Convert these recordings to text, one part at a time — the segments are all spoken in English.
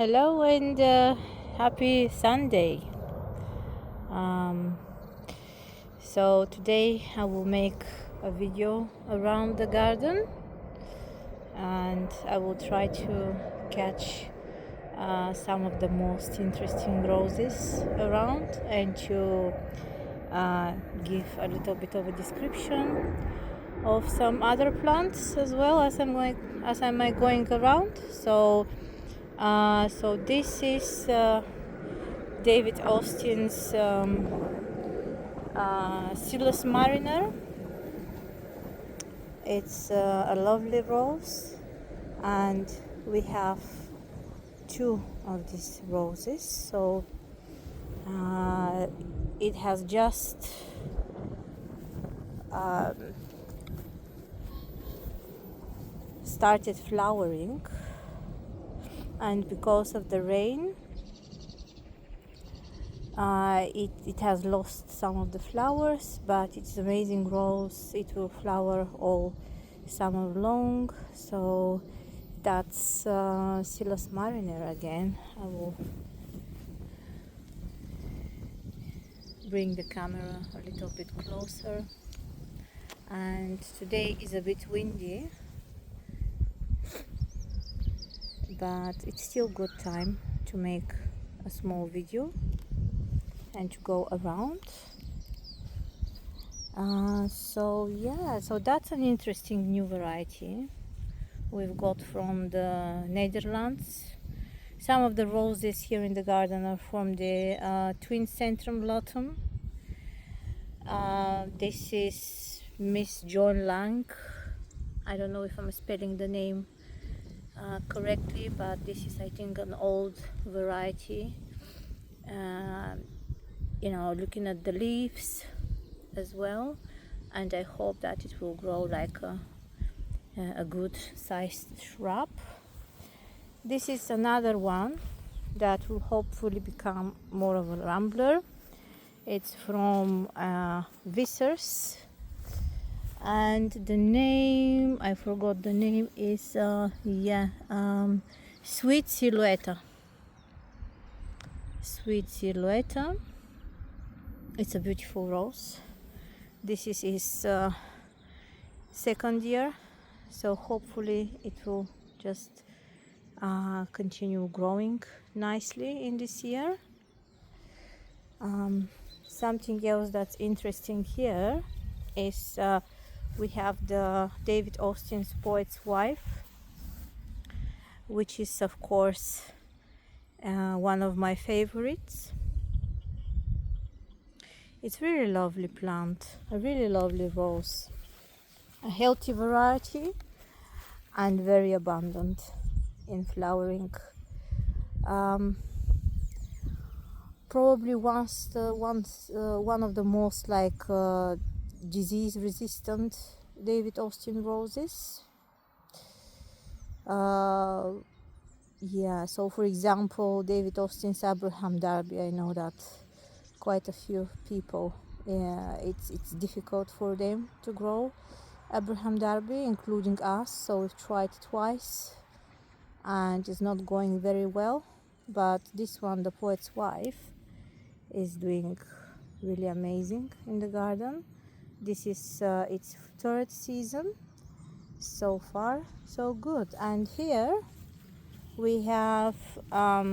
Hello and happy Sunday. Um, so today I will make a video around the garden and I will try to catch some of the most interesting roses around and to give a little bit of a description of some other plants as well as I'm going around. So this is David Austin's Silas Mariner. It's a lovely rose, and we have two of these roses. So it has just started flowering, and because of the rain, it has lost some of the flowers, but it's amazing rose. It will flower all summer long. So that's Silas Mariner again. I will bring the camera a little bit closer. And today is a bit windy, but it's still good time to make a small video and to go around. So that's an interesting new variety we've got from the Netherlands. Some of the roses here in the garden are from the Twin Centrum Lotum. This is Miss John Lang. I don't know if I'm spelling the name correctly, but this is, I think, an old variety. Looking at the leaves as well, and I hope that it will grow like a good sized shrub. This is another one that will hopefully become more of a rambler. It's from Vissers, and the name, I forgot the name, is Sweet Silhouette. Sweet Silhouette. It's a beautiful rose. This is his second year, so hopefully it will just continue growing nicely in this year. Something else that's interesting here is we have the David Austin's Poet's Wife, which is of course one of my favorites. It's really lovely plant, a really lovely rose, a healthy variety and very abundant in flowering. Probably one of the most disease resistant David Austin roses. So for example, David Austin's Abraham Darby, I know that quite a few people, it's difficult for them to grow Abraham Darby, including us. So we've tried twice and it's not going very well, but this one, the Poet's Wife, is doing really amazing in the garden. This is its third season. So far so good. And here we have a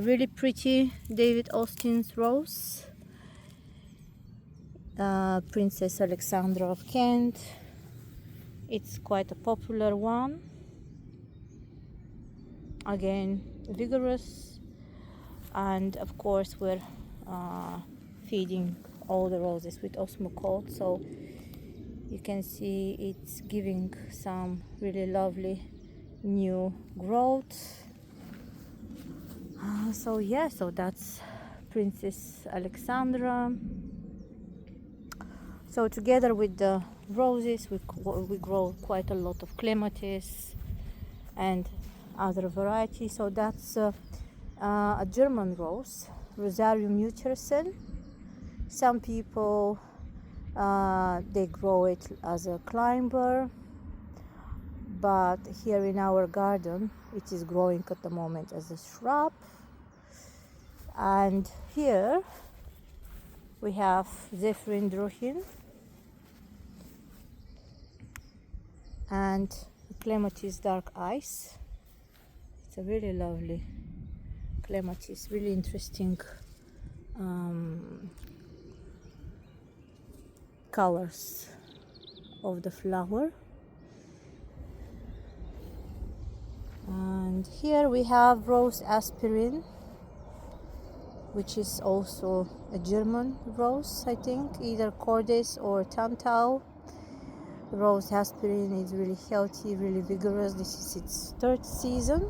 really pretty David Austin's rose, Princess Alexandra of Kent. It's quite a popular one. Again, vigorous, and of course we're feeding all the roses with Osmocote, so you can see it's giving some really lovely new growth. So that's Princess Alexandra. So together with the roses we grow quite a lot of clematis and other varieties. So that's a German rose, Rosarium Utersen. Some people they grow it as a climber, but here in our garden it is growing at the moment as a shrub. And here we have Zephyrin Druhin and Clematis Dark Ice. It's a really lovely clematis, really interesting colors of the flower. And here we have Rose Aspirin, which is also a German rose, I think, either Cordes or Tantau. Rose Aspirin is really healthy, really vigorous. This is its third season.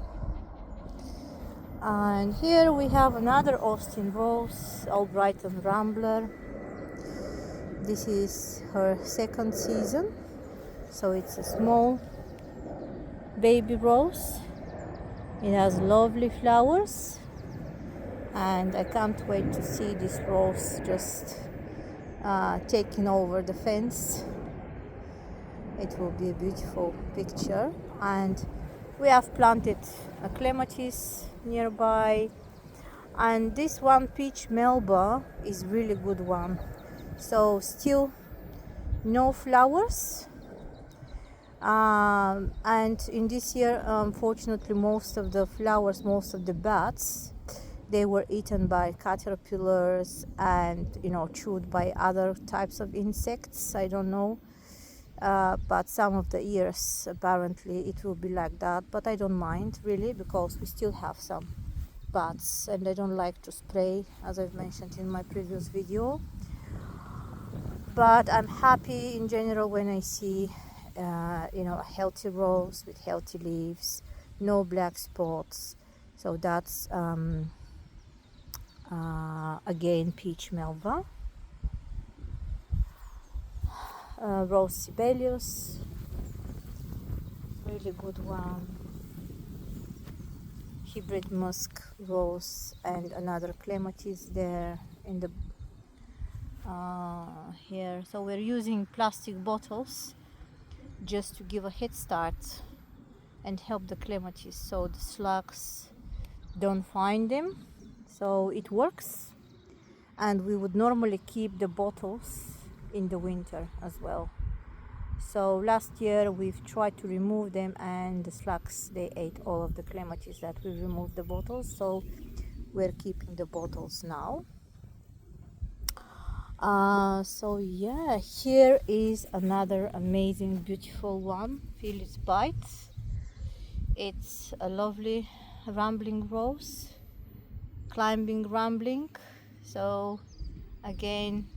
And here we have another Austin rose, Albrighton Rambler. This is her second season, so it's a small baby rose. It has lovely flowers, and I can't wait to see this rose just taking over the fence. It will be a beautiful picture. And we have planted a clematis nearby, and this one, Peach Melba, is really good one. So still no flowers, and in this year, unfortunately, most of the flowers, most of the buds, they were eaten by caterpillars and chewed by other types of insects. I don't know, but some of the years apparently it will be like that, but I don't mind really, because we still have some buds and I don't like to spray, as I've mentioned in my previous video. But I'm happy in general when I see a healthy rose with healthy leaves, no black spots. So that's again Peach Melba. Rose Sibelius, really good one. Hybrid musk rose, and another clematis there in the here. So we're using plastic bottles just to give a head start and help the clematis so the slugs don't find them. So it works, and we would normally keep the bottles in the winter as well. So last year we've tried to remove them, and the slugs, they ate all of the clematis that we removed the bottles, so we're keeping the bottles now. So yeah, here is another amazing beautiful one, Phyllis Bites. It's a lovely rambling rose, climbing rambling. So again,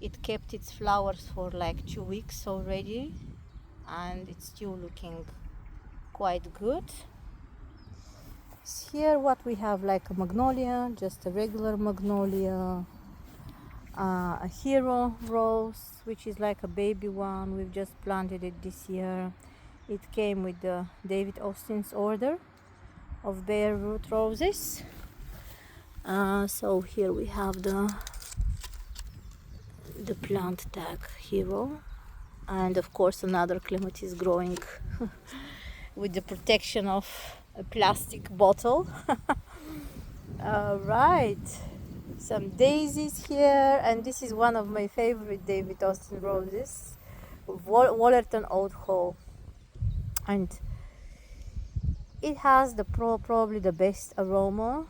it kept its flowers for like 2 weeks already, and it's still looking quite good. Here what we have, like a magnolia, just a regular magnolia, a hero rose, which is like a baby one. We've just planted it this year. It came with the David Austin's order of bare root roses. So here we have the plant tag hero, and of course another clematis growing with the protection of a plastic bottle. All right, some daisies here, and this is one of my favorite David Austin roses, Wallerton Old Hall, and it has the probably the best aroma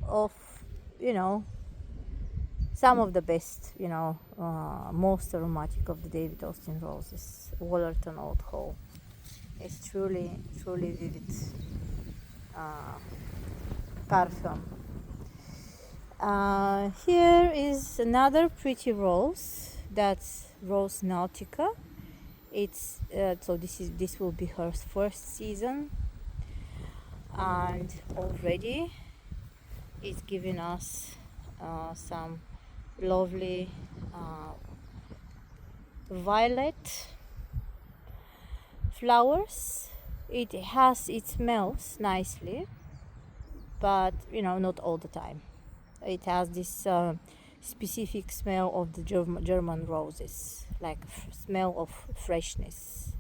of some of the best, most aromatic of the David Austin roses. Wallerton Old Hall. It's truly vivid perfume. Here is another pretty rose. That's Rose Nautica. It's so this will be her first season, and already it's giving us some lovely violet flowers. It smells nicely, but not all the time. It has this specific smell of the German roses, like smell of freshness.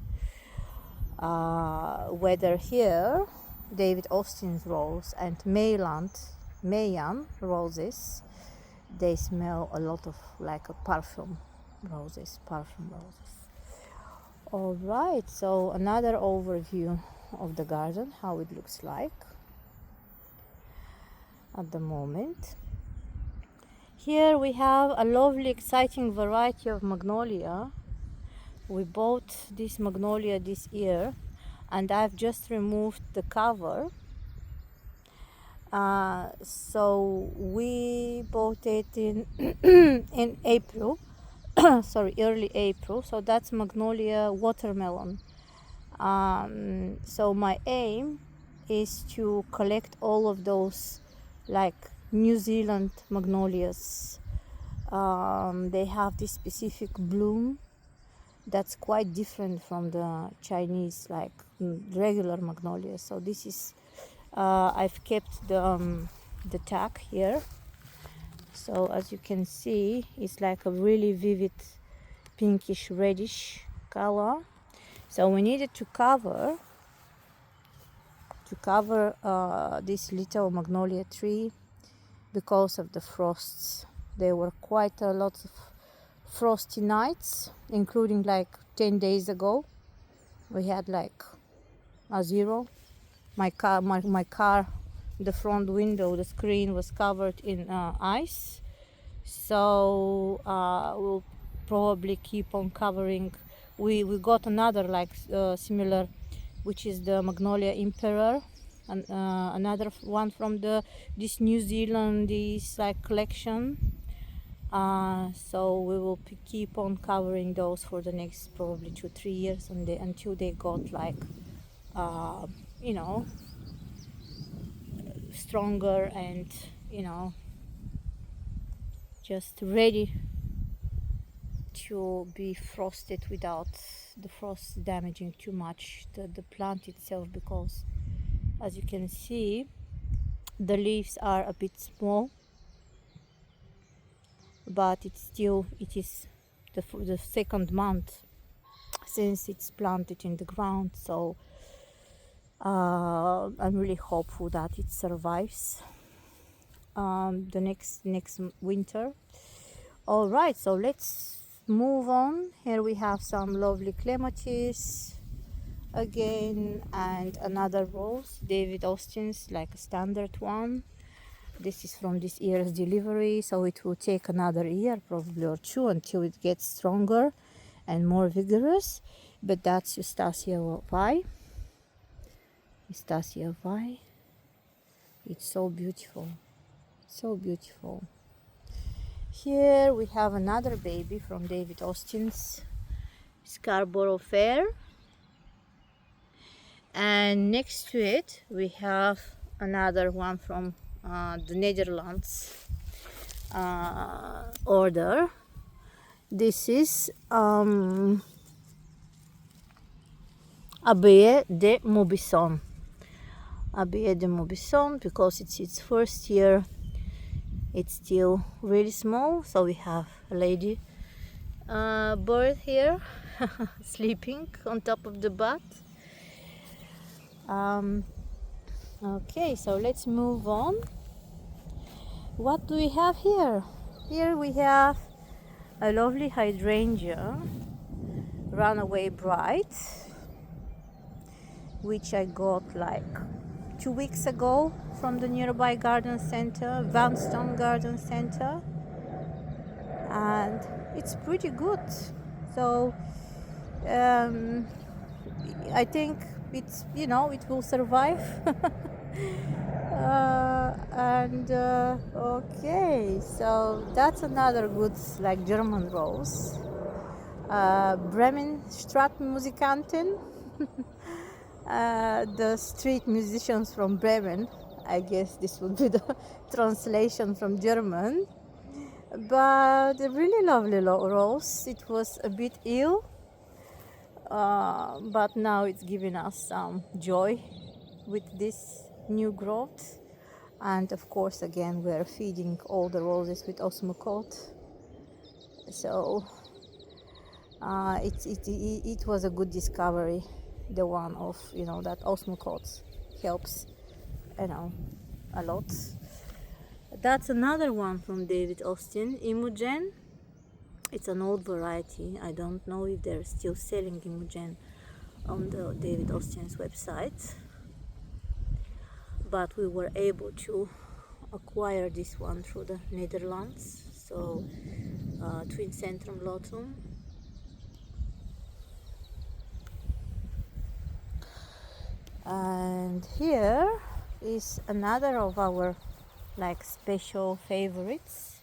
whether here David Austin's rose and Mayan roses, they smell a lot of like a perfume roses. All right, so another overview of the garden, how it looks like at the moment. Here we have a lovely exciting variety of magnolia. We bought this magnolia this year and I've just removed the cover. So we bought it in in April, sorry, early April. So that's magnolia watermelon. So my aim is to collect all of those like New Zealand magnolias. They have this specific bloom that's quite different from the Chinese like regular magnolias. So this is I've kept the tag here. So as you can see, it's like a really vivid pinkish reddish color. So we needed to cover this little magnolia tree because of the frosts. There were quite a lot of frosty nights, including like 10 days ago. We had like a 0. My car, the front window, the screen was covered in ice. So we'll probably keep on covering. We got another like similar, which is the Magnolia Emperor, and another one from this New Zealand like collection. So we will keep on covering those for the next probably 2-3 years, and until they got like you know, stronger and, you know, just ready to be frosted without the frost damaging too much the plant itself, because as you can see the leaves are a bit small, but it is the second month since it's planted in the ground. So I'm really hopeful that it survives the next winter. All right, so let's move on. Here we have some lovely clematis again, and another rose, David Austin's, like a standard one. This is from this year's delivery, so it will take another year probably or 2 until it gets stronger and more vigorous. But that's Eustacia Vi. Eustacia Vi. It's so beautiful, so beautiful. Here we have another baby from David Austin's, Scarborough Fair, and next to it we have another one from the Netherlands order. This is Abbaye de Maubuisson. Abbaye de Maubuisson, because it's its first year, it's still really small. So we have a lady bird here sleeping on top of the bud. Okay, so let's move on. What do we have here? Here we have a lovely hydrangea, Runaway Bright, which I got like 2 weeks ago from the nearby garden center, Vanstone Garden Center, and it's pretty good. So I think it's, you know, it will survive. Okay, so that's another good like German rose, Bremen Stadtmusikanten. The street musicians from Bremen, I guess this would be the translation from German. But a really lovely rose. It was a bit ill, but now it's giving us some joy with this new growth. And of course, again, we're feeding all the roses with Osmocote. So it was a good discovery the one of, you know, that Osmocote helps, you know, a lot. That's another one from David Austin, Imogen. It's an old variety. I don't know if they're still selling Imogen on the David Austin's website, but we were able to acquire this one through the Netherlands. So Twin Centrum Lotum. And here is another of our like special favorites.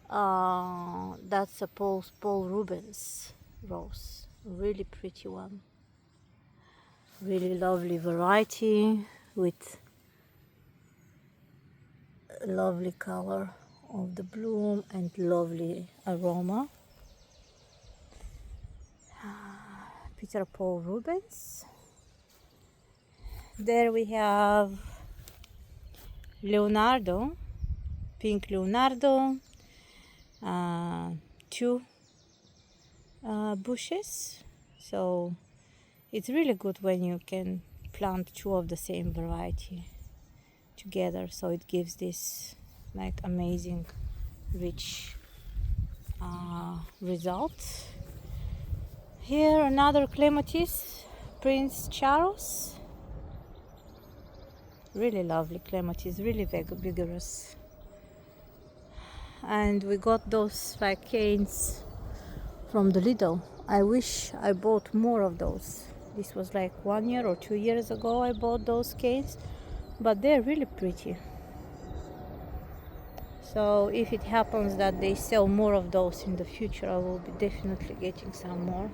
That's a Paul Rubens rose, really pretty one, really lovely variety with a lovely color of the bloom and lovely aroma. Peter Paul Rubens. There we have Leonardo, pink Leonardo, two bushes. So it's really good when you can plant two of the same variety together, so it gives this like amazing rich result. Here another clematis, Prince Charles. Really lovely clematis, really vigorous. And we got those like canes from the Lidl. I wish I bought more of those. This was like 1 year or 2 years ago I bought those canes, but they're really pretty. So if it happens that they sell more of those in the future, I will be definitely getting some more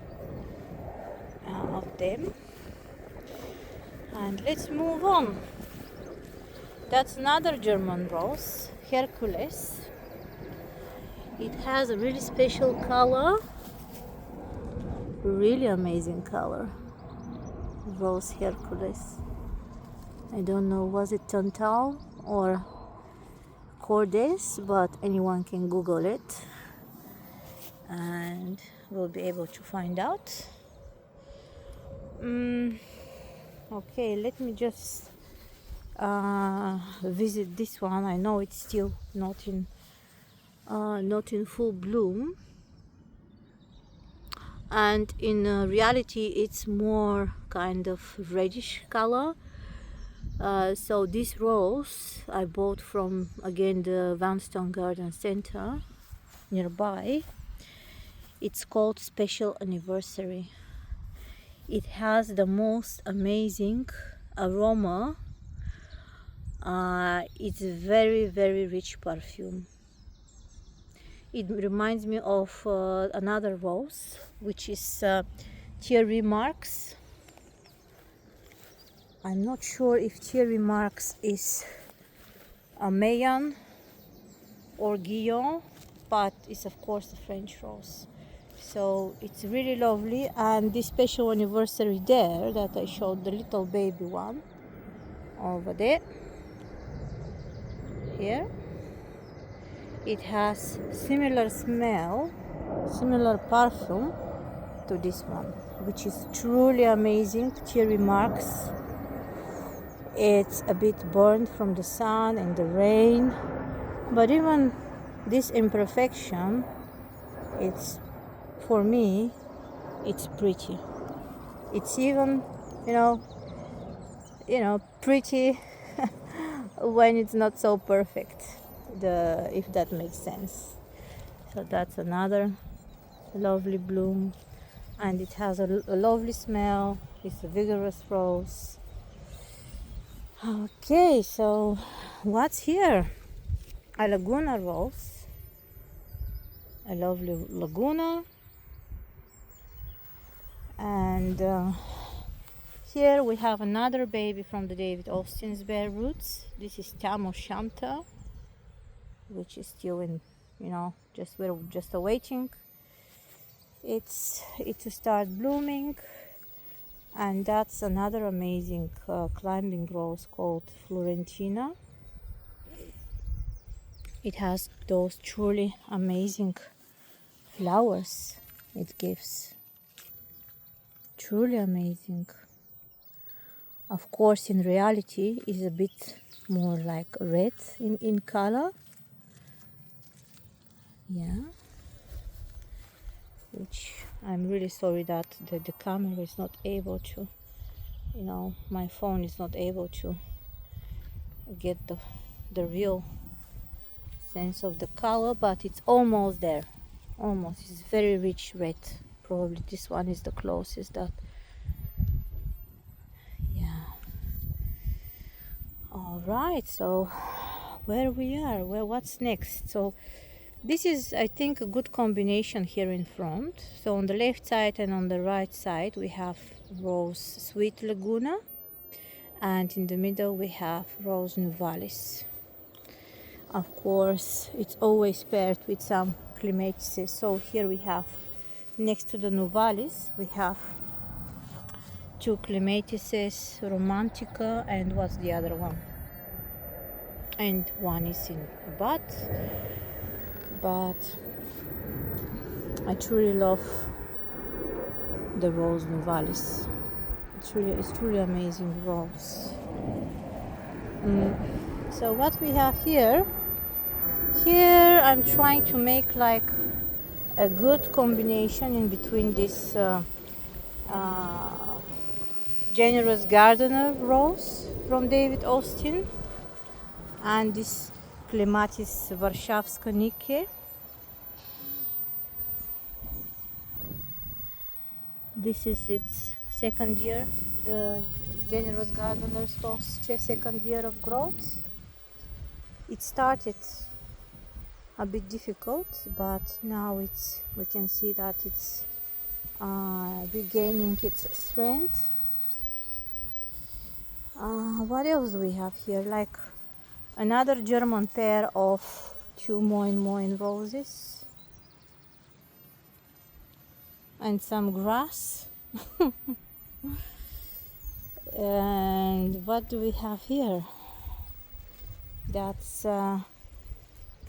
of them. And let's move on. That's another German rose, Hercules. It has a really special color, really amazing color. Rose Hercules. I don't know, was it Tantal or Cordes, but anyone can Google it and we'll be able to find out. Okay, let me just visit this one. I know it's still not in full bloom, and in reality it's more kind of reddish color. So this rose I bought from, again, the Vanstone Garden Center nearby. It's called Special Anniversary. It has the most amazing aroma. It's very, very rich perfume. It reminds me of another rose, which is Thierry Marx. I'm not sure if Thierry Marx is a Mayan or Guillaume, but it's of course a French rose. So it's really lovely. And this special anniversary there that I showed, the little baby one over there, here, it has similar smell, similar perfume to this one, which is truly amazing. Thierry Marx. It's a bit burned from the sun and the rain, but even this imperfection, it's, for me, it's pretty. It's even, you know, pretty when it's not so perfect, if that makes sense. So that's another lovely bloom, and it has a lovely smell. It's a vigorous rose. Okay, so what's here? A Laguna rose, a lovely Laguna, and here we have another baby from the David Austin's Bare Roots. This is Tam O'Shanta, which is still in, we're just awaiting it to start blooming. And that's another amazing climbing rose called Florentina. It has those truly amazing flowers it gives. truly amazing. Of course, in reality, is a bit more like red in color. Yeah. Which I'm really sorry that the camera is not able to, my phone is not able to get the real sense of the color, but it's almost there. Almost. It's very rich red. Probably this one is the closest that. Yeah. All right, so where we are, what's next? So this is, I think, a good combination here in front. So on the left side and on the right side we have Rose Sweet Laguna, and in the middle we have Rose Nuvalis. Of course, it's always paired with some clematises. So here we have, next to the Nuvalis, we have two clematises, Romantica, and what's the other one? And one is in a bud. But I truly love the Rose Nuvalis. It's truly amazing rose. So what we have here I'm trying to make like a good combination in between this Generous Gardener rose from David Austin and this Clematis Warszawska Nike. This is its second year, the Generous Gardener's second year of growth. It started a bit difficult, but now we can see that it's regaining its strength. What else do we have here? Like another German pair of two Moin Moin roses and some grass. And what do we have here? That's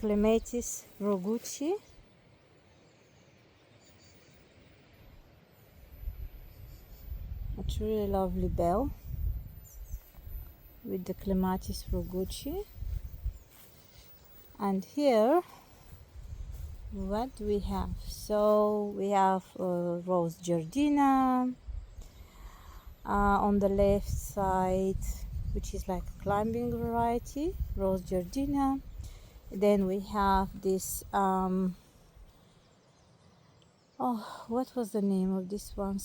Clematis Rogucci. A truly lovely bell with the Clematis Rogucci. And here, what do we have? So we have Rose Giardina on the left side, which is like a climbing variety, Rose Giardina. Then we have this what was the name of this one?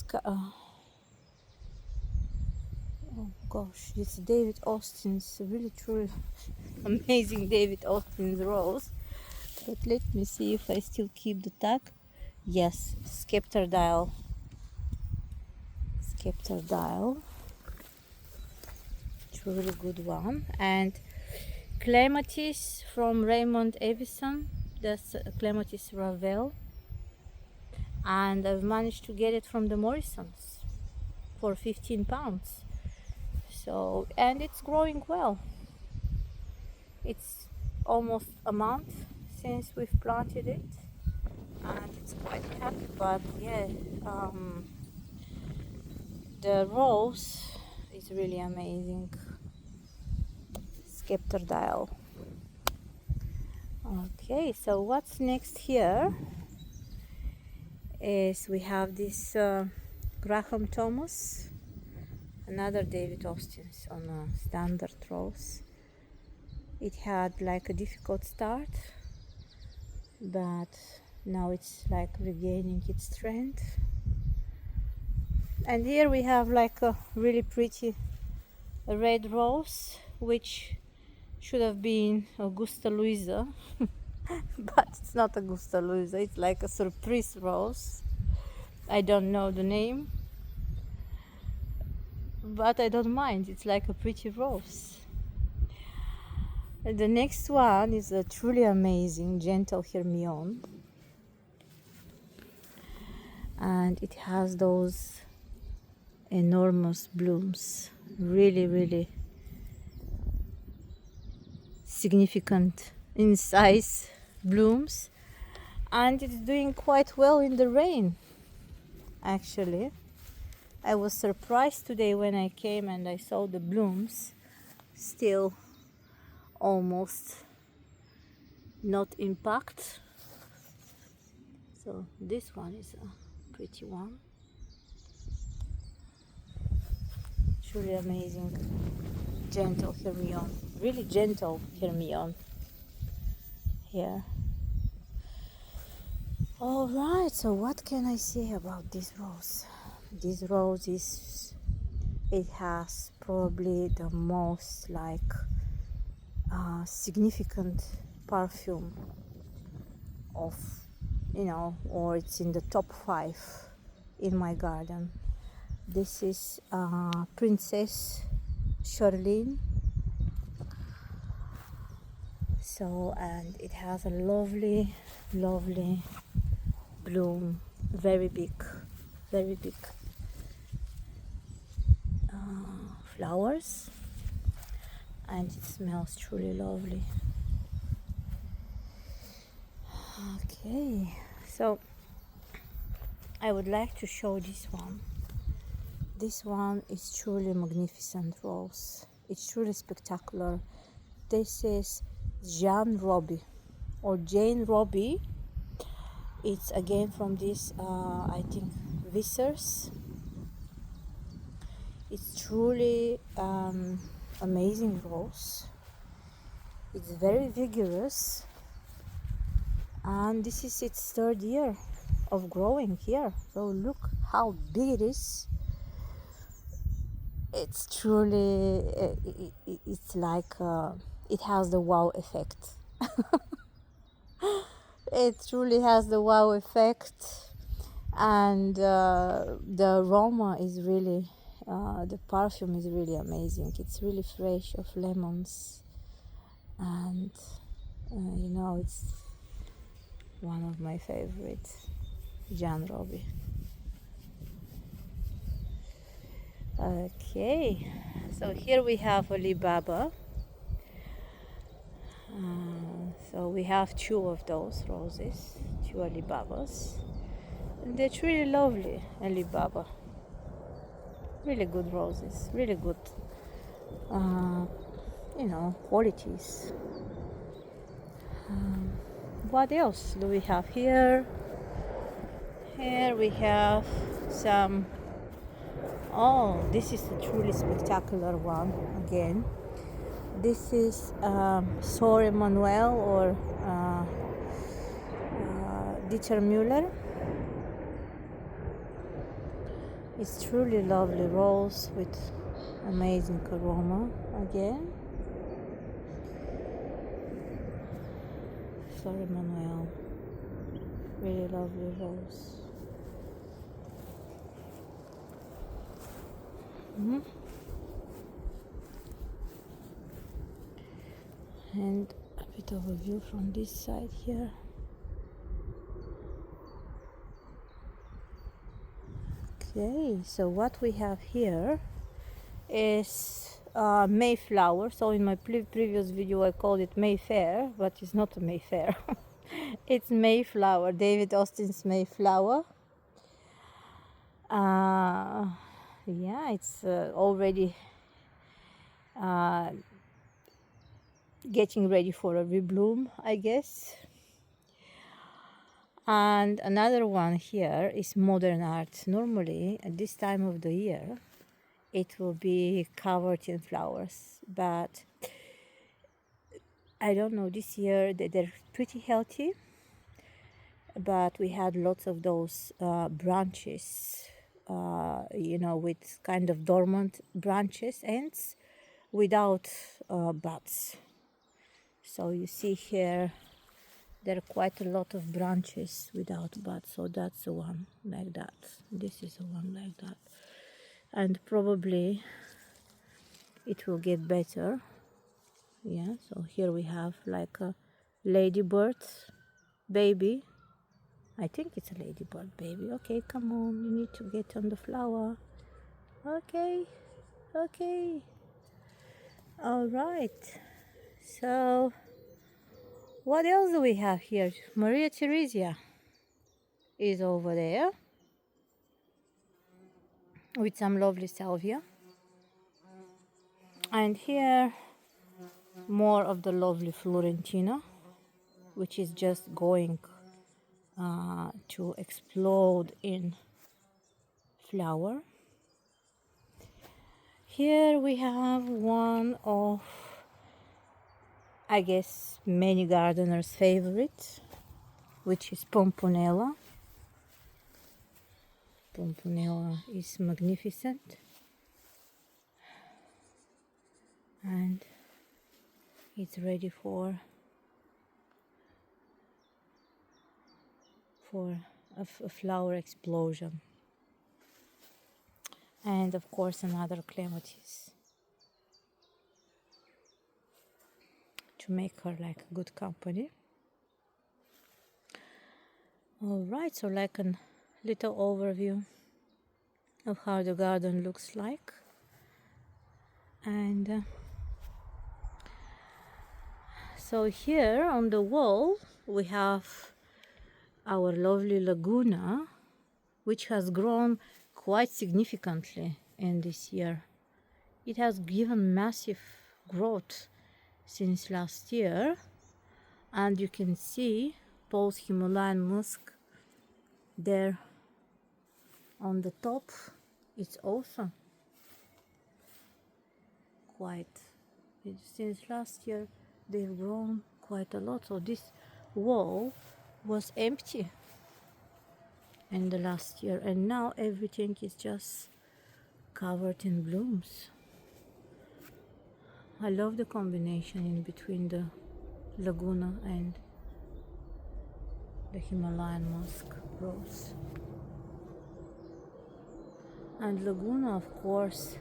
Oh gosh, it's David Austin's, really truly amazing David Austin's rose. But let me see if I still keep the tag. Yes, Scepter Dial, truly good one. And Clematis from Raymond Avison, that's Clematis Ravel, and I've managed to get it from the Morrisons for £15. So, and it's growing well. It's almost a month since we've planted it, and it's quite happy. But yeah, the rose is really amazing. Scepter Dial. Okay, so what's next here is we have this Graham Thomas, another David Austin's on a standard rose. It had like a difficult start, but now it's like regaining its strength. And here we have like a really pretty red rose, which should have been Augusta Luisa, but it's not Augusta Luisa, it's like a surprise rose. I don't know the name, but I don't mind, it's like a pretty rose. And the next one is a truly amazing Gentle Hermione, and it has those enormous blooms, really significant in size blooms, and it's doing quite well in the rain actually. I was surprised today when I came and I saw the blooms still almost not impact. So this one is a pretty one. Truly amazing. Gentle Hermione. Really gentle Hermione here. Alright, so what can I say about this rose? This rose it has probably the most like significant perfume of, or it's in the top 5 in my garden. This is Princess Charlene. So, and it has a lovely bloom, very big flowers, and it smells truly lovely. Okay, so I would like to show this one. This one is truly magnificent rose. It's truly spectacular. This is Jane Robbie or Jane Robbie. It's again from this I think Vissers. It's truly amazing rose. It's very vigorous, and this is its 3rd year of growing here. So look how big it is. It's truly it's like it has the wow effect. It truly has the wow effect, and the aroma is really the perfume is really amazing. It's really fresh of lemons, and it's one of my favorites, Jane Robbie. Okay, so here we have Alibaba. So we have 2 of those roses, 2 Alibabas, and they're really lovely. Alibaba, really good roses, really good qualities. What else do we have here? Here we have some. Oh, this is a truly spectacular one again. This is Sor Emmanuel or Dieter Müller. It's truly lovely rose with amazing aroma again. Sor Emmanuel, really lovely rose. And a bit of a view from this side here. Okay, so what we have here is Mayflower. So in my previous video I called it Mayfair, but it's not a Mayfair. It's Mayflower, David Austin's Mayflower. Yeah, it's already getting ready for a rebloom, I guess. And another one here is Modern Art. Normally at this time of the year it will be covered in flowers, but I don't know, this year they're pretty healthy, but we had lots of those branches, with kind of dormant branches, ends without buds. So you see here there are quite a lot of branches without buds. So that's the one like that. This is the one like that, and probably it will get better. Yeah, so here we have like a ladybird baby. I think it's a ladybird baby. Okay, come on, you need to get on the flower. Okay, all right. So what else do we have here? Maria Theresia is over there. with some lovely salvia. And here more of the lovely Florentina, which is just going to explode in flower. Here we have one of, I guess, many gardeners' favorite, which is Pomponella. Pomponella is magnificent, and it's ready for a flower explosion. And of course another clematis to make her like good company. All right, so like a little overview of how the garden looks like. And so here on the wall we have our lovely Laguna, which has grown quite significantly in this year. It has given massive growth since last year, and you can see Paul's Himalayan musk there on the top. It's awesome. Quite. Since last year they've grown quite a lot. So this wall was empty in the last year, and now everything is just covered in blooms. I love the combination in between the Laguna and the Himalayan musk rose. And Laguna, of course,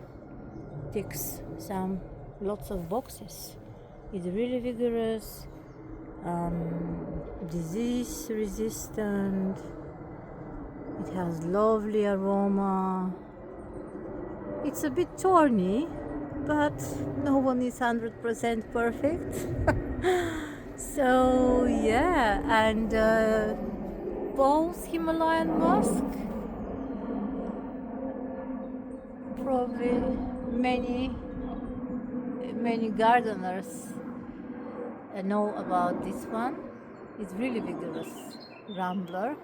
ticks lots of boxes. It's really vigorous, disease resistant, it has lovely aroma. It's a bit thorny, but no one is 100% perfect. So yeah, and Paul's Himalayan musk, probably many gardeners know about this one. It's really vigorous rambler,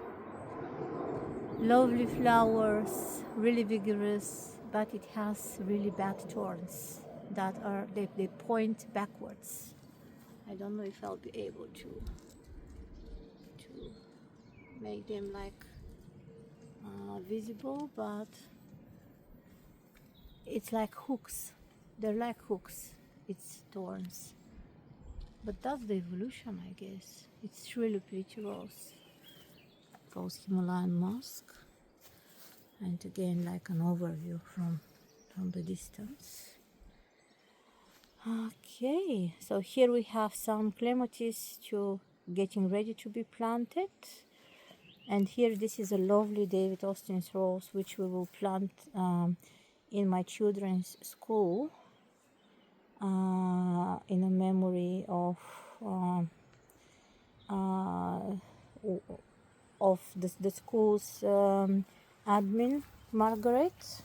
lovely flowers, really vigorous, but it has really bad thorns that they point backwards. I don't know if I'll be able to make them like visible, but it's like hooks. They're like hooks. It's thorns. But that's the evolution, I guess. It's really pretty rose. Paul's Himalayan musk. And again, like an overview from the distance. Okay, so here we have some clematis getting ready to be planted. And here this is a lovely David Austin's rose, which we will plant in my children's school in a memory of the school's admin, Margaret.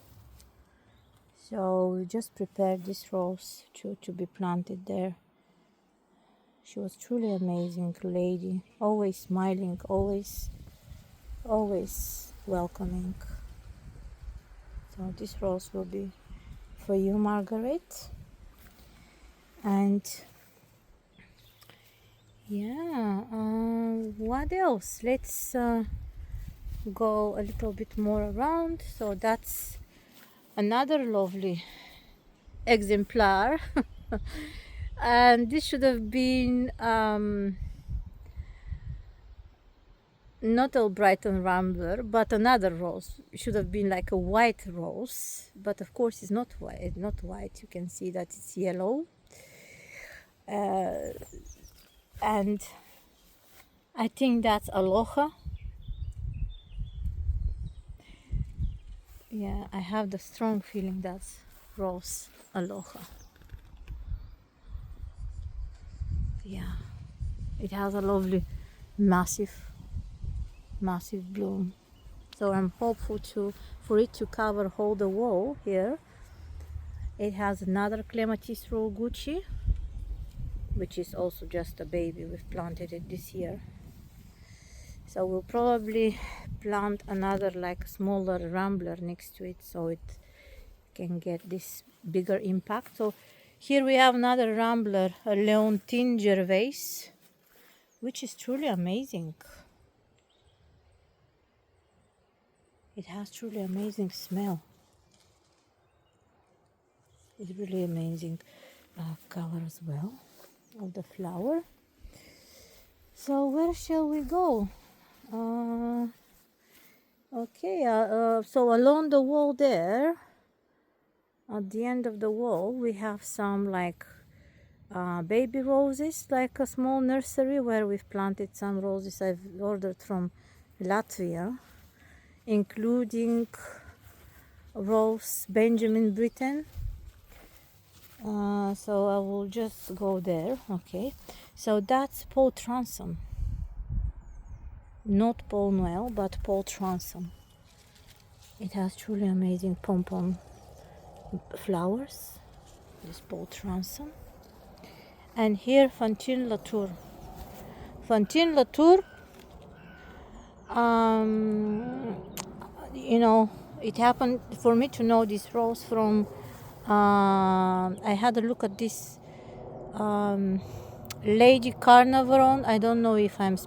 So we just prepared this rose to be planted there. She was truly amazing lady, always smiling, always welcoming. So this rose will be for you, Margaret. And yeah, what else? Let's go a little bit more around. So that's another lovely exemplar. And this should have been not a Brighton Rambler, but another rose. It should have been like a white rose, but of course it's not white. You can see that it's yellow. And I think that's Aloha. Yeah, I have the strong feeling that's Rose Aloha. Yeah, it has a lovely massive bloom. So I'm hopeful for it to cover all the wall here. It has another Clematis Roguchi, which is also just a baby. We've planted it this year. So we'll probably plant another like smaller rambler next to it so it can get this bigger impact. So here we have another rambler, a Leontine Gervais, which is truly amazing. It has truly amazing smell. It's really amazing color as well of the flower. So where shall we go? Okay, so along the wall there, at the end of the wall, we have some like baby roses, like a small nursery where we've planted some roses I've ordered from Latvia, including rose Benjamin Britten. So I will just go there. Okay, so that's Paul Transom, not Paul Noel, but Paul Transom. It has truly amazing pom-pom flowers, this Paul Transom. And here Fantine Latour. Fantine Latour, you know, it happened for me to know this rose from I had a look at this Lady Carnarvon. I don't know if I'm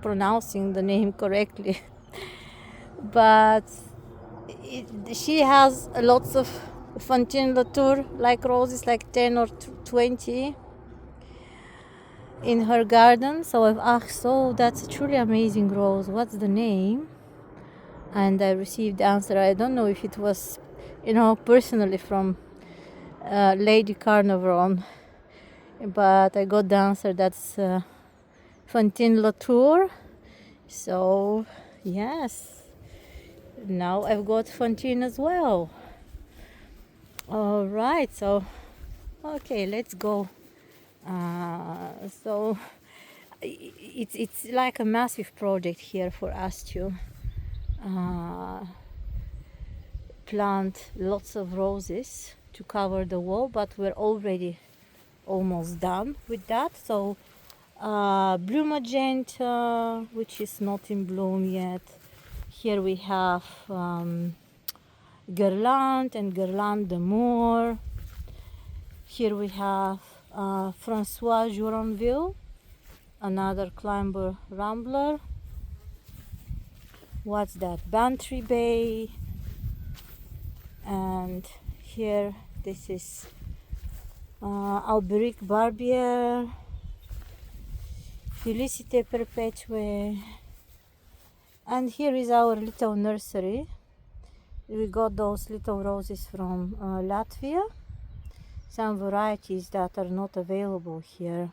pronouncing the name correctly, but she has lots of Fantine Latour like roses, like 10 or 20 in her garden. So I've asked, oh, that's a truly amazing rose, what's the name? And I received the answer. I don't know if it was, you know, personally from Lady Carnarvon, but I got the answer. That's Fantine Latour. So yes, now I've got Fantine as well. All right, so okay, let's go. So it's like a massive project here for us to plant lots of roses to cover the wall, but we're already almost done with that. So blue magenta, which is not in bloom yet. Here we have Guirlande and Guirlande d'Amour. Here we have Francois Juranville, another climber rambler. What's that? Bantry Bay. And here, this is Alberic Barbier, Felicite Perpetue. And here is our little nursery. We got those little roses from Latvia. Some varieties that are not available here.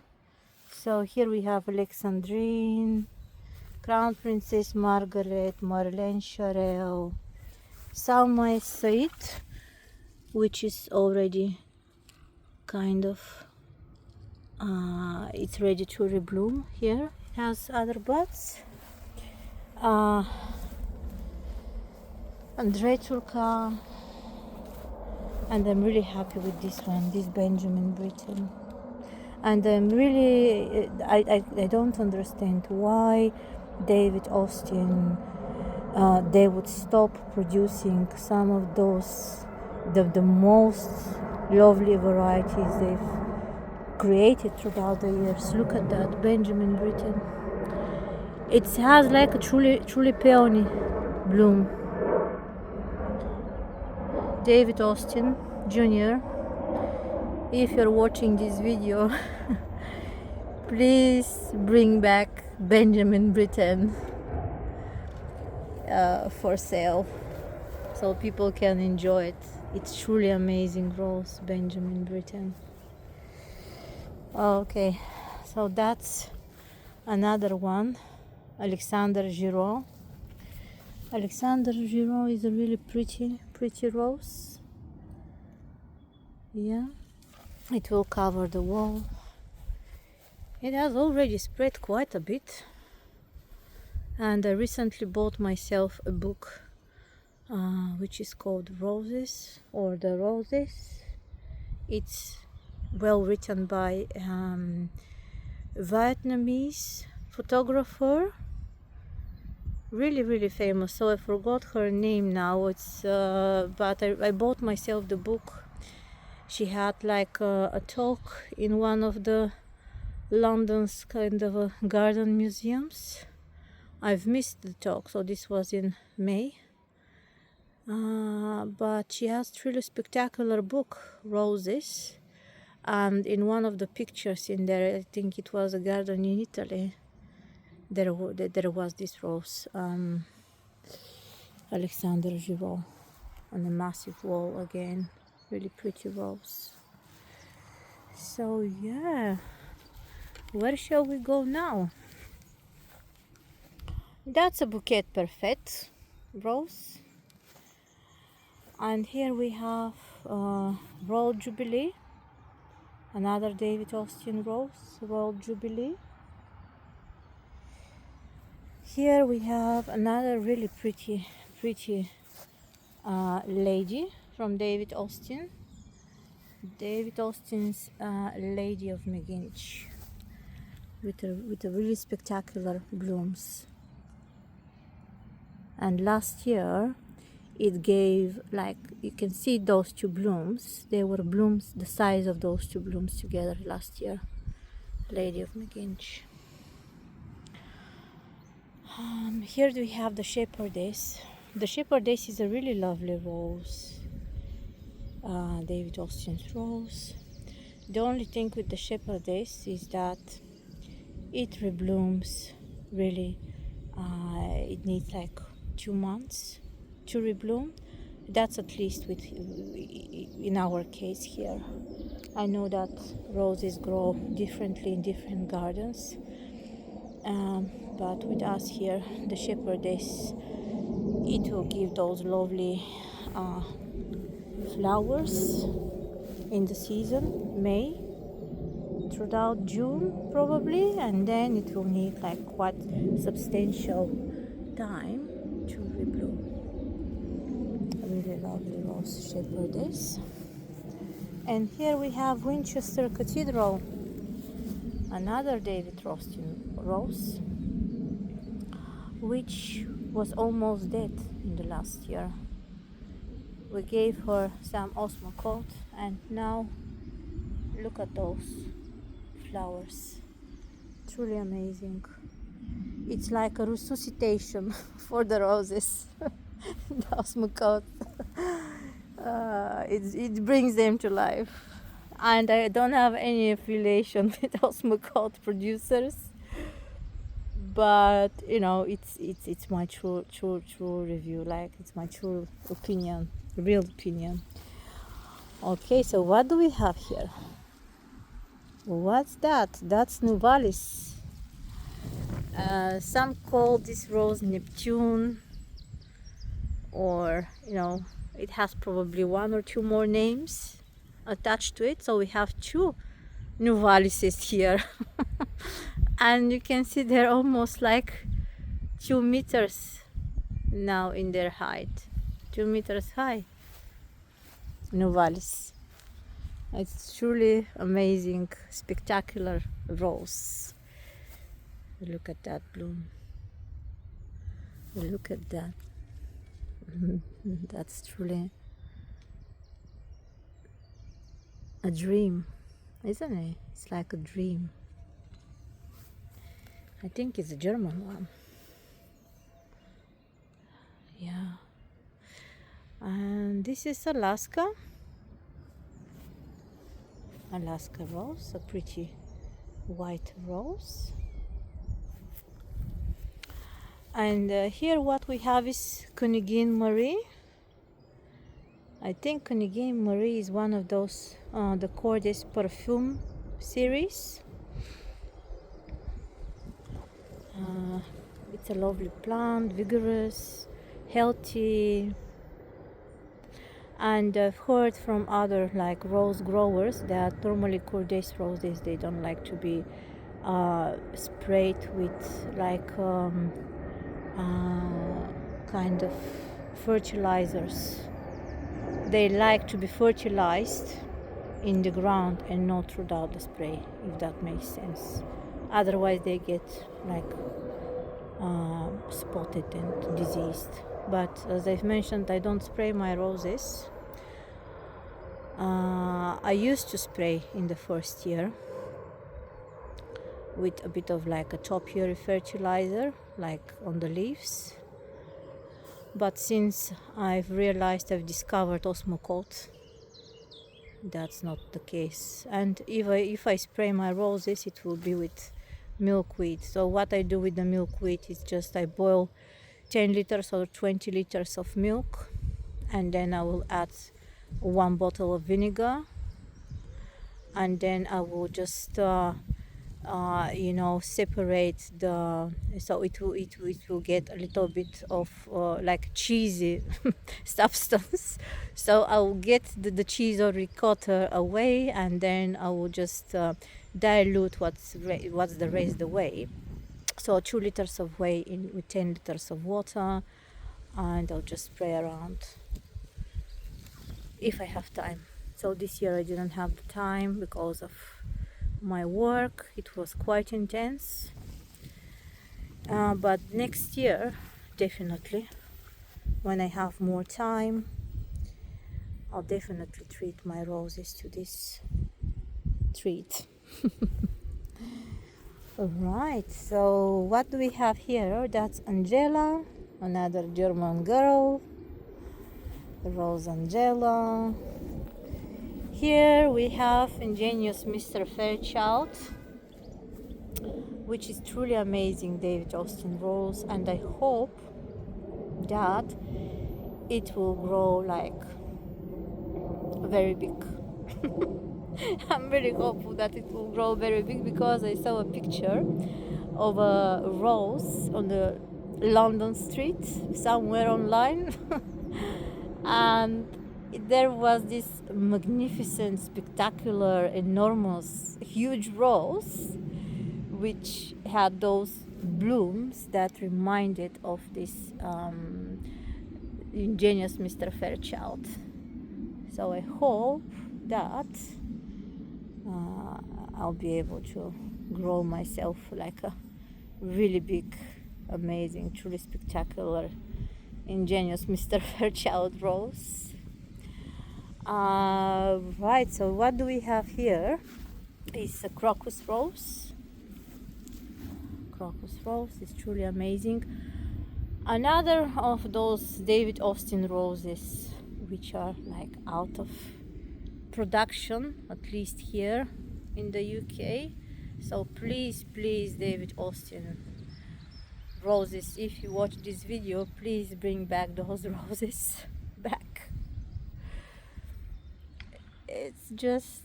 So here we have Alexandrine, Crown Princess Margaret, Marlene Charel, Salma Said, which is already kind of it's ready to rebloom. Here it has other buds. Andre Turca, and I'm really happy with this one, this Benjamin Britten. And I'm really, I don't understand why David Austin, they would stop producing some of those, the most lovely varieties they've created throughout the years. Look at that, Benjamin Britten. It has like a truly peony bloom. David Austin Jr., if you're watching this video, please bring back Benjamin Britten for sale so people can enjoy it. It's truly amazing rose, Benjamin Britten. Okay, so that's another one, Alexander Giraud. Alexander Giraud is a really pretty rose. Yeah, it will cover the wall. It has already spread quite a bit, and I recently bought myself a book which is called Roses or The Roses. It's well written by Vietnamese photographer, really famous. So I forgot her name now. It's but I bought myself the book. She had like a talk in one of the London's kind of garden museums. I've missed the talk, so this was in May. But she has really spectacular book, Roses. And in one of the pictures in there, I think it was a garden in Italy, there was this rose, Alexander Giraud, on a massive wall again. Really pretty rose. So yeah, where shall we go now? That's a Bouquet Parfait rose. And here we have Royal Jubilee, another David Austin rose, Royal Jubilee. Here we have another really pretty lady from David Austin. David Austin's Lady of McGinch, with a really spectacular blooms. And last year it gave, like, you can see those two blooms. They were blooms the size of those two blooms together last year. Lady of McGinch. Here we have the Shepherdess. The Shepherdess is a really lovely rose. David Austin's rose. The only thing with the Shepherdess is that it reblooms really. It needs like 2 months to rebloom. That's at least with in our case here. I know that roses grow differently in different gardens, but with us here, the Shepherdess, it will give those lovely flowers in the season, May throughout June probably, and then it will need like quite substantial time to rebloom. A really lovely rose, Shepherdess. And here we have Winchester Cathedral, another David Austin rose, which was almost dead in the last year. We gave her some Osmocote, and now look at those flowers. Truly amazing. It's like a resuscitation for the roses. The Osmocote. It brings them to life. And I don't have any affiliation with Osmocote producers, but you know, it's my true review. Like, it's my true opinion, real opinion. Okay, so what do we have here? What's that? That's Nuvalis. Some call this rose Neptune, or you know, it has probably 1 or 2 more names attached to it. So we have 2 Nuvalises here. And you can see they're almost like 2 meters now in their height. 2 meters high. Nuvalis. It's truly amazing, spectacular rose. Look at that bloom. Look at that. That's truly a dream, isn't it? It's like a dream. I think it's a German one. Yeah. And this is Alaska rose, a pretty white rose. And here what we have is Cunigin Marie. I think Cunigin Marie is one of those, the Cordes Parfum series. It's a lovely plant, vigorous, healthy. And I've heard from other like rose growers that normally Cordes roses, they don't like to be sprayed with like kind of fertilizers. They like to be fertilized in the ground and not throughout the spray, if that makes sense. Otherwise they get like spotted and diseased. But as I've mentioned, I don't spray my roses. I used to spray in the first year with a bit of like a topiary fertilizer, like on the leaves. But since I've realized, I've discovered Osmocote, that's not the case. And if I spray my roses, it will be with milkweed. So what I do with the milkweed is just I boil 10 liters or 20 liters of milk, and then I will add 1 bottle of vinegar, and then I will just separate the, so it will get a little bit of like cheesy substance. So I will get the cheese or ricotta away, and then I will just dilute what's the rest away. So 2 liters of whey in with 10 liters of water, and I'll just spray around if I have time. So this year I didn't have the time because of my work. It was quite intense, but next year definitely, when I have more time, I'll definitely treat my roses to this treat. Alright, so what do we have here? That's Angela, another German girl, Rose Angela. Here we have Ingenious Mr. Fairchild, which is truly amazing David Austin rose, and I hope that it will grow like very big. I'm very hopeful that it will grow very big, because I saw a picture of a rose on the London street somewhere online and there was this magnificent, spectacular, enormous, huge rose which had those blooms that reminded of this ingenious Mr. Fairchild. So I hope that I'll be able to grow myself like a really big, amazing, truly spectacular, ingenious Mr. Fairchild rose. Right, so what do we have here? Is a crocus rose. Crocus rose is truly amazing. Another of those David Austin roses which are like out of production, at least here in the UK. So please, David Austin roses, if you watch this video, please bring back those roses back. It's just,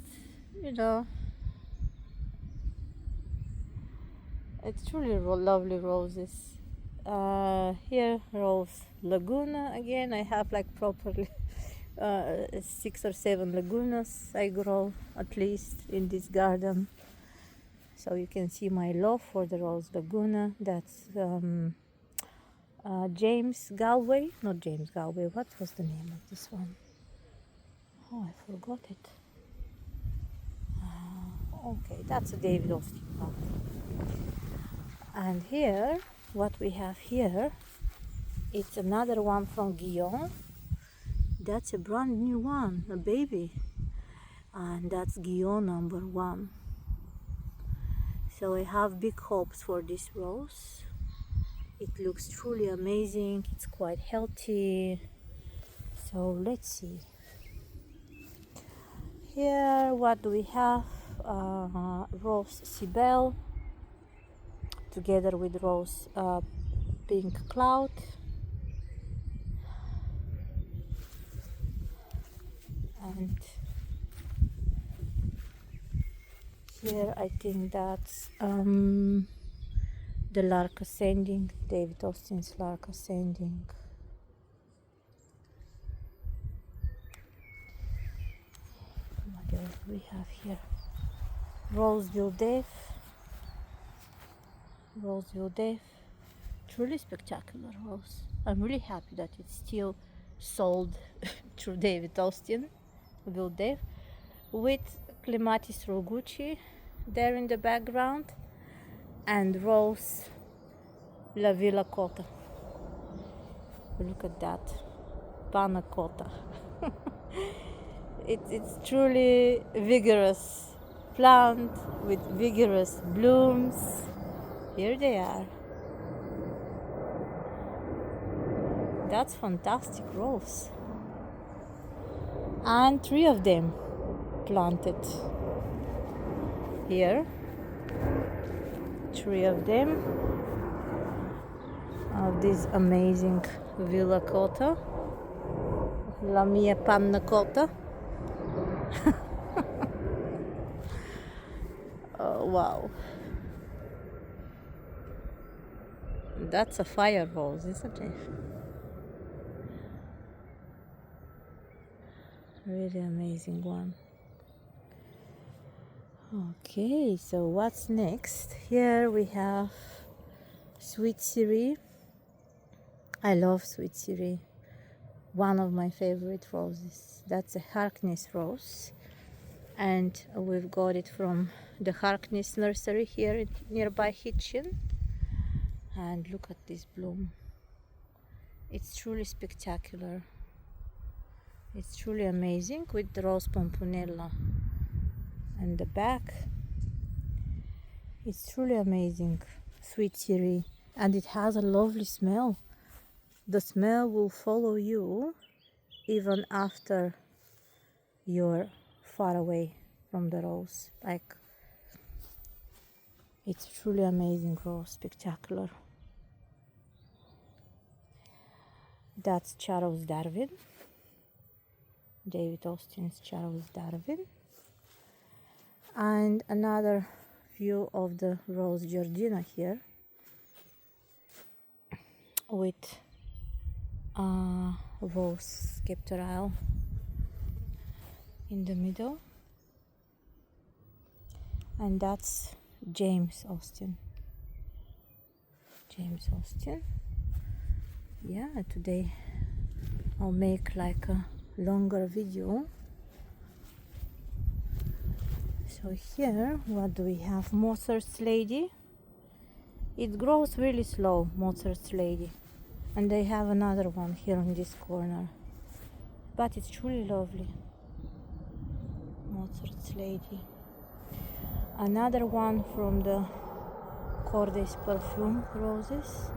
it's truly lovely roses. Here, Rose Laguna again. I have like properly 6 or 7 lagunas I grow at least in this garden. So you can see my love for the Rose Laguna. That's James Galway. Not James Galway. What was the name of this one? Oh, I forgot it. Okay, that's a David Austin one. And here, what we have here, it's another one from Guillaume. That's a brand new one, a baby. And that's Guillaume number 1. So I have big hopes for this rose. It looks truly amazing. It's quite healthy. So let's see. Here, what do we have? Rose Sibel, together with Rose Pink Cloud. And here I think that's the Lark Ascending, David Austin's Lark Ascending. What else do we have here? Roseville Death, truly spectacular rose. I'm really happy that it's still sold through David Austin, Will Dave, with Clematis Rogucci there in the background, and Rose La Villa Cotta. Look at that, Panna Cotta. It's truly vigorous plant with vigorous blooms. Here they are. That's fantastic rose. And 3 of them planted here. 3 of them of this amazing Villa Cotta, La mia Panna Cotta. Oh wow, that's a fire rose, isn't it? Really amazing one. Okay, so what's next? Here we have Sweet Siri. I love Sweet Siri. One of my favorite roses. That's a Harkness rose, and we've got it from the Harkness nursery here in nearby Hitchin. And look at this bloom. It's truly spectacular. It's truly amazing with the rose pomponella and the back. It's truly amazing, Sweet Siri, and it has a lovely smell. The smell will follow you even after you're far away from the rose. Like, it's truly amazing rose, spectacular. That's Charles Darwin, David Austin's Charles Darwin. And another view of the Rose Georgina here with Rose Sceptorile in the middle. And that's James Austin. James Austin. Yeah, today I'll make like a longer video. So here, what do we have? Mozart's Lady. It grows really slow, Mozart's Lady. And they have another one here in this corner. But it's truly lovely. Mozart's Lady. Another one from the Cordes Perfume roses.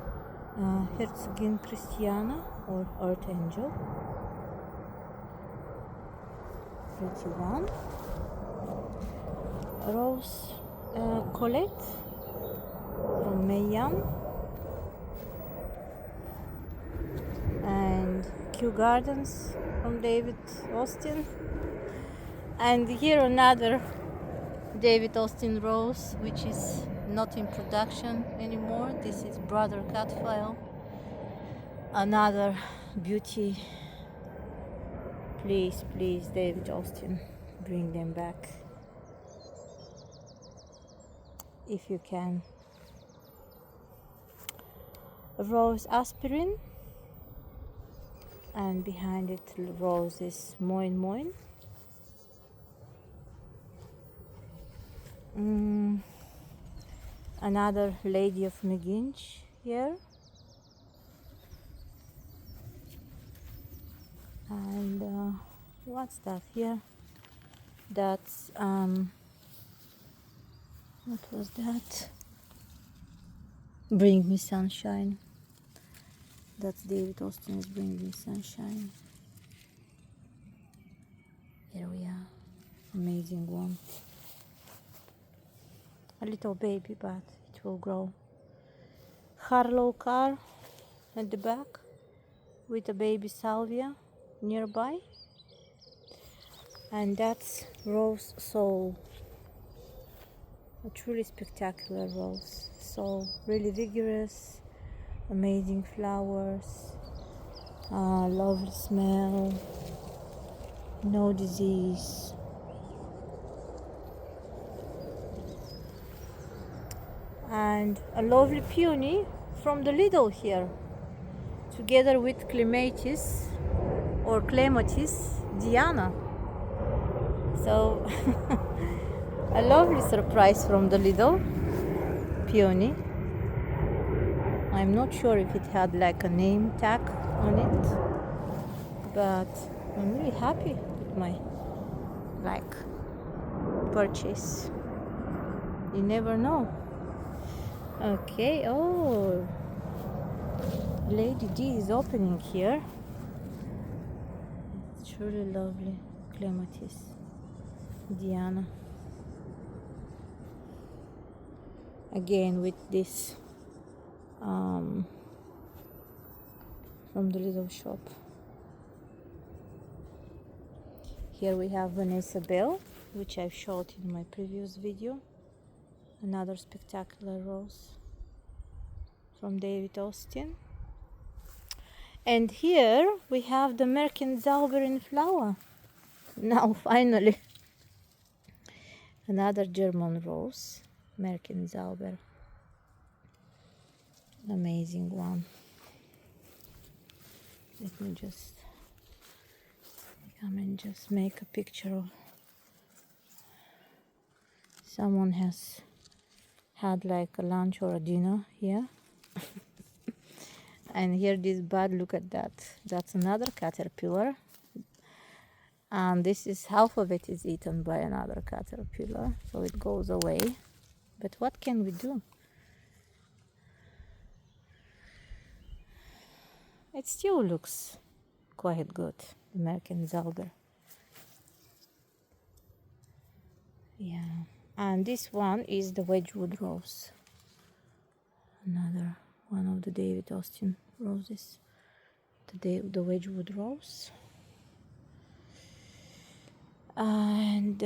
Herzogin Christiana or Earth Angel. Pretty one. Rose Colette from Mayan, and Kew Gardens from David Austin, and here another David Austin rose, which is not in production anymore. This is Brother Catfile. Another beauty. Please, please, David Austin, bring them back if you can. Rose Aspirin, and behind it rose is Moin Moin. Another Lady of McGinch here. And what's that here? That's what was that? Bring Me Sunshine. That's David Austin's Bring Me Sunshine. Here we are. Amazing one. A little baby, but it will grow. Harlow car at the back with a baby salvia nearby. And that's Rose Soul. A truly spectacular rose. So really vigorous, amazing flowers, lovely smell, no disease. And a lovely peony from the Lidl here, together with Clematis or Clematis Diana. So a lovely surprise from the Lidl peony. I'm not sure if it had like a name tag on it, but I'm really happy with my like purchase. You never know. Okay, oh, Lady D is opening here. It's truly lovely. Clematis Diana. Again with this from the little shop. Here we have Vanessa Bell, which I've showed in my previous video. Another spectacular rose from David Austin. And here we have the Merkenzauber in flower. Now finally another German rose, Merkenzauber. Amazing one. Let me just come and just make a picture of. Someone has had like a lunch or a dinner here. And here this bud, look at that. That's another caterpillar. And this is half of it is eaten by another caterpillar, so it goes away. But what can we do? It still looks quite good, the Merkenzauber. Yeah, and this one is the Wedgwood rose. Another one of the David Austin roses. The Wedgwood rose. And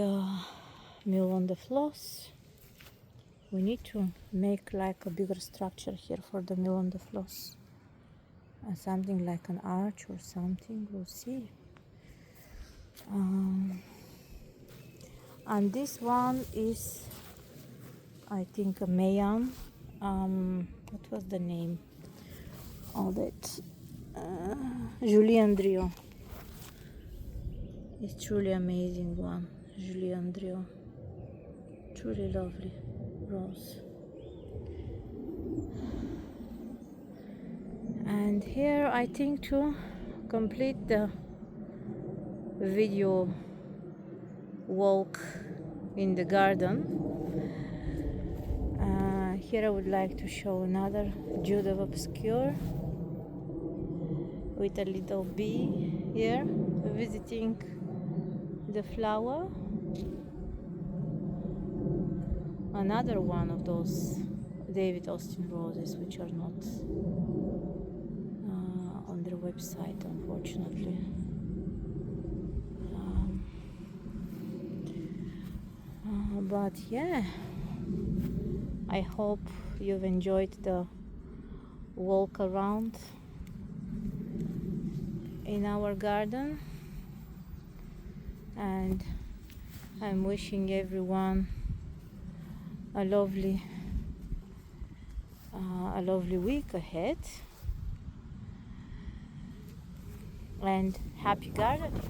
Mill on the Floss. We need to make like a bigger structure here for the Mill on the Floss. Something like an arch or something, we'll see. And this one is, I think, a Mayan. What was the name of it? Julien Drio. It's truly amazing one, Julien Drio. Truly lovely rose. And here I think to complete the video walk in the garden, here I would like to show another Jude of Obscure with a little bee here visiting the flower. Another one of those David Austin roses which are not on their website, unfortunately. But yeah, I hope you've enjoyed the walk around in our garden, and I'm wishing everyone a lovely week ahead, and happy gardening.